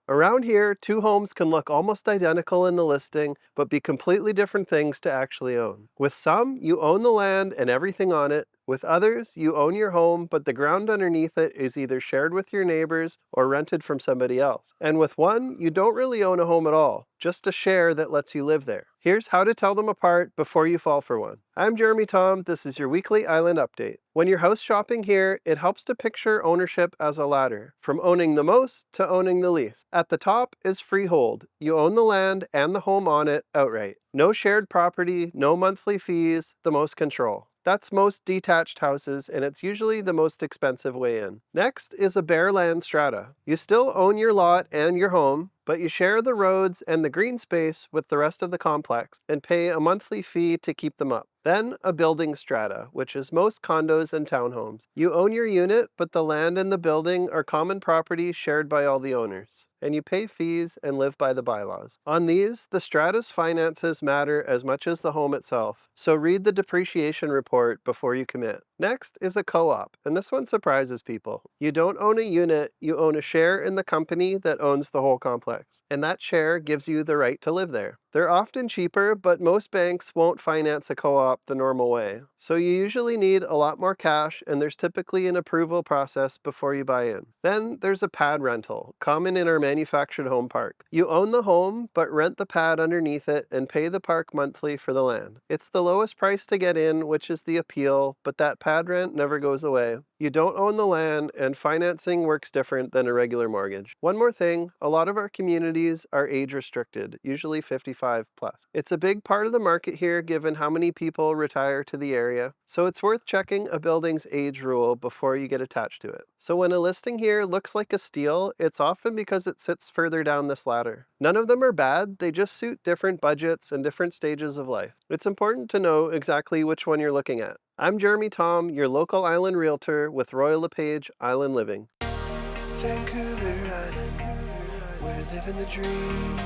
Around here, two homes can look almost identical in the listing, but be completely different things to actually own. With some, you own the land and everything on it. With others, you own your home, but the ground underneath it is either shared with your neighbors or rented from somebody else. And with one, you don't really own a home at all, just a share that lets you live there. Here's how to tell them apart before you fall for one. I'm Jeremy Tom. This is your weekly island update. When you're house shopping here, it helps to picture ownership as a ladder, from owning the most to owning the least. At the top is freehold. You own the land and the home on it outright. No shared property, no monthly fees, the most control. That's most detached houses, and it's usually the most expensive way in. Next is a bare land strata. You still own your lot and your home, but you share the roads and the green space with the rest of the complex and pay a monthly fee to keep them up. Then a building strata, which is most condos and townhomes. You own your unit, but the land and the building are common property shared by all the owners, and you pay fees and live by the bylaws. On these, the strata's finances matter as much as the home itself, so read the depreciation report before you commit. Next is a co-op, and this one surprises people. You don't own a unit, you own a share in the company that owns the whole complex, and that share gives you the right to live there. They're often cheaper, but most banks won't finance a co-op the normal way. So you usually need a lot more cash, and there's typically an approval process before you buy in. Then there's a pad rental, common in our manufactured home park. You own the home, but rent the pad underneath it and pay the park monthly for the land. It's the lowest price to get in, which is the appeal, but that pad rent never goes away. You don't own the land, and financing works different than a regular mortgage. One more thing, a lot of our communities are age restricted, usually 55 plus. It's a big part of the market here given how many people retire to the area, so it's worth checking a building's age rule before you get attached to it. So when a listing here looks like a steal, it's often because it sits further down this ladder. None of them are bad, they just suit different budgets and different stages of life. It's important to know exactly which one you're looking at. I'm Jeremy Tom, your local island realtor with Royal LePage Island Living. Vancouver Island, we're living the dream.